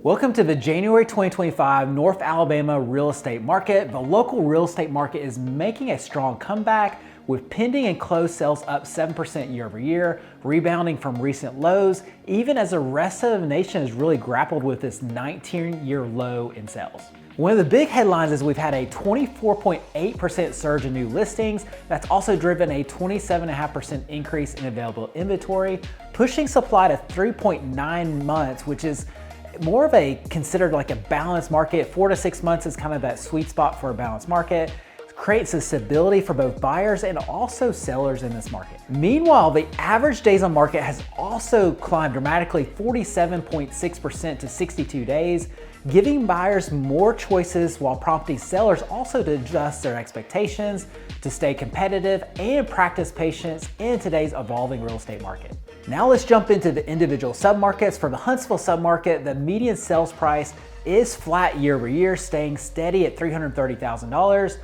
Welcome to the January 2025 North Alabama real estate market. The local real estate market is making a strong comeback with pending and closed sales up 7% year over year, rebounding from recent lows, even as the rest of the nation has really grappled with this 19-year low in sales. One of the big headlines is we've had a 24.8% surge in new listings. That's also driven a 27.5% increase in available inventory, pushing supply to 3.9 months, which is more of a considered like a balanced market. 4 to 6 months is kind of that sweet spot for a balanced market. It creates a stability for both buyers and also sellers in this market. Meanwhile, the average days on market has also climbed dramatically, 47.6% to 62 days, giving buyers more choices while prompting sellers also to adjust their expectations, to stay competitive and practice patience in today's evolving real estate market. Now let's jump into the individual submarkets. For the Huntsville submarket, the median sales price is flat year over year, staying steady at $330,000.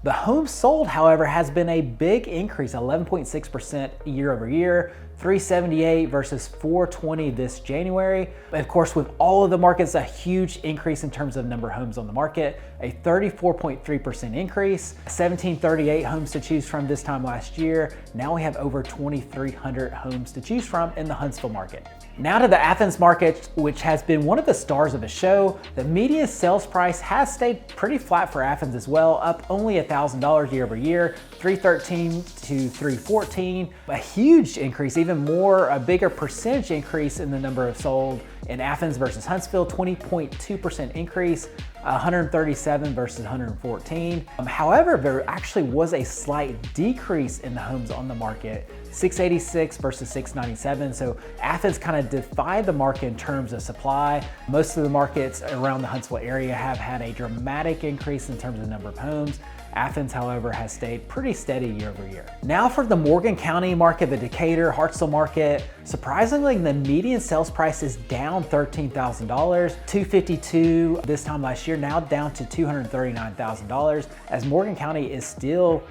The home sold, however, has been a big increase, 11.6% year over year, 378 versus 420 this January. Of course, with all of the markets, a huge increase in terms of number of homes on the market, a 34.3% increase, 1,738 homes to choose from this time last year. Now we have over 2,300 homes to choose from in the Huntsville market. Now to the Athens market, which has been one of the stars of the show. The median sales price has stayed pretty flat for Athens as well, up only $1,000 year over year, 313 to 314. A huge increase, even more, a bigger percentage increase in the number of sold in Athens versus Huntsville, 20.2% increase, 137 versus 114. However, there actually was a slight decrease in the homes on the market, 686 versus 697. So Athens kind of defied the market in terms of supply. Most of the markets around the Huntsville area have had a dramatic increase in terms of number of homes. Athens, however, has stayed pretty steady year over year. Now for the Morgan County market, the Decatur, Hartselle market, surprisingly, the median sales price is down $13,000, $252 this time last year, now down to $239,000, as Morgan County is still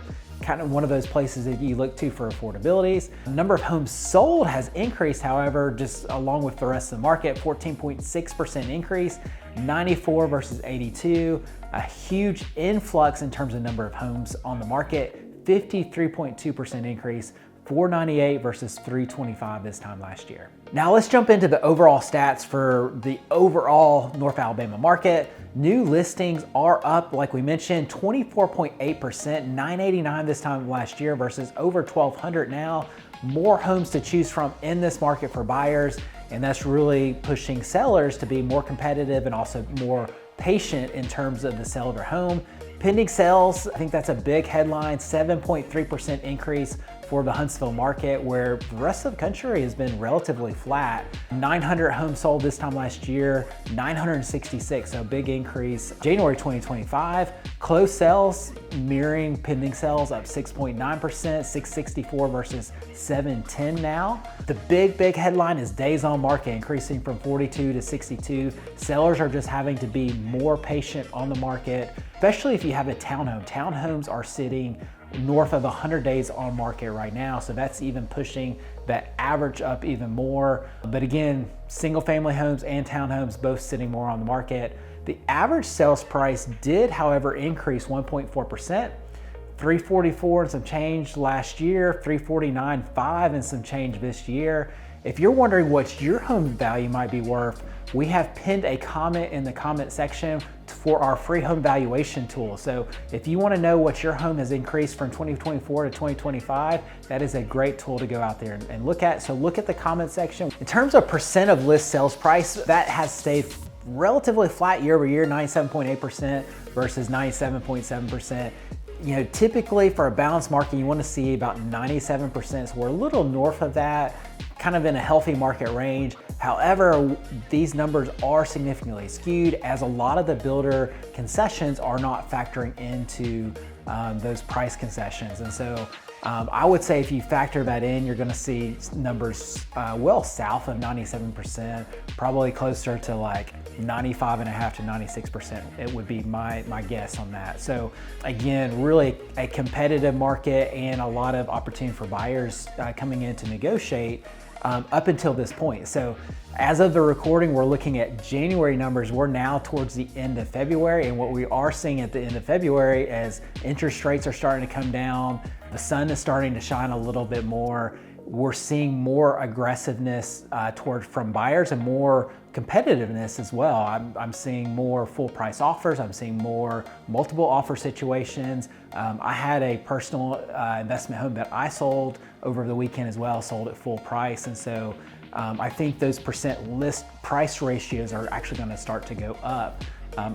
kind of one of those places that you look to for affordabilities. The number of homes sold has increased, however, just along with the rest of the market, 14.6% increase, 94 versus 82, a huge influx in terms of number of homes on the market, 53.2% increase, 498 versus 325 this time last year. Now let's jump into the overall stats for the overall North Alabama market. New listings are up, like we mentioned, 24.8%, 989 this time last year versus over 1,200 now. More homes to choose from in this market for buyers, and that's really pushing sellers to be more competitive and also more patient in terms of the sale of their home. Pending sales, I think that's a big headline, 7.3% increase for the Huntsville market, where the rest of the country has been relatively flat. 900 homes sold this time last year, 966, so a big increase. January 2025, closed sales mirroring pending sales, up 6.9%, 664 versus 710 now. The big headline is days on market increasing from 42 to 62. Sellers are just having to be more patient on the market, especially if you have a townhome. Townhomes are sitting north of 100 days on market right now, so that's even pushing that average up even more. But again, single family homes and townhomes both sitting more on the market. The average sales price did, however, increase 1.4%, 344 and some change last year, 349.5 and some change this year. If you're wondering what your home value might be worth, we have pinned a comment in the comment section for our free home valuation tool. So if you want to know what your home has increased from 2024 to 2025, that is a great tool to go out there and look at. So look at the comment section. In terms of percent of list sales price, that has stayed relatively flat year over year, 97.8% versus 97.7%. You know, typically for a balanced market, you want to see about 97%. So we're a little north of that, kind of in a healthy market range. However, these numbers are significantly skewed as a lot of the builder concessions are not factoring into those price concessions. And so I would say if you factor that in, you're gonna see numbers well south of 97%, probably closer to like 95.5 to 96%. It would be my guess on that. So again, really a competitive market and a lot of opportunity for buyers coming in to negotiate. up until this point. So as of the recording, we're looking at January numbers. We're now towards the end of February, and what we are seeing at the end of February is interest rates are starting to come down, the sun is starting to shine a little bit more. We're seeing more aggressiveness from buyers and more competitiveness as well. I'm seeing more full price offers. I'm seeing more multiple offer situations. I had a personal investment home that I sold over the weekend as well, sold at full price. And so I think those percent list price ratios are actually going to start to go up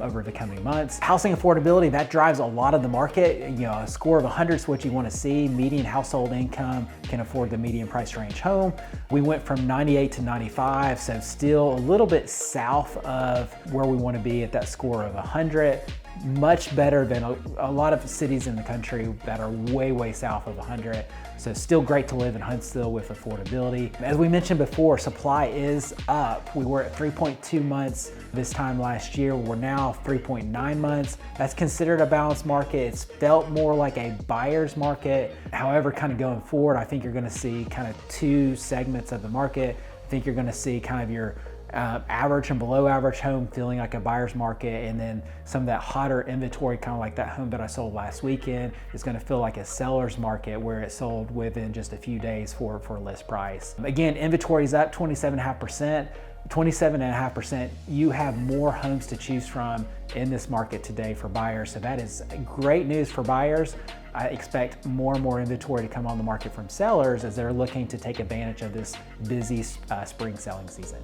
over the coming months. Housing affordability, that drives a lot of the market. You know, a score of 100 is what you want to see. Median household income can afford the median price range home. We went from 98 to 95, so still a little bit south of where we want to be at that score of 100. Much better than a lot of cities in the country that are way, way south of 100. So still great to live in Huntsville with affordability. As we mentioned before, supply is up. We were at 3.2 months this time last year. We're now 3.9 months. That's considered a balanced market. It's felt more like a buyer's market. However, kind of going forward, I think you're gonna see kind of two segments of the market. I think you're gonna see kind of your average and below average home feeling like a buyer's market, and then some of that hotter inventory, kind of like that home that I sold last weekend, is going to feel like a seller's market where it sold within just a few days for a list price. Again, inventory is up 27.5%. 27.5%, you have more homes to choose from in this market today for buyers. So that is great news for buyers. I expect more and more inventory to come on the market from sellers as they're looking to take advantage of this busy spring selling season.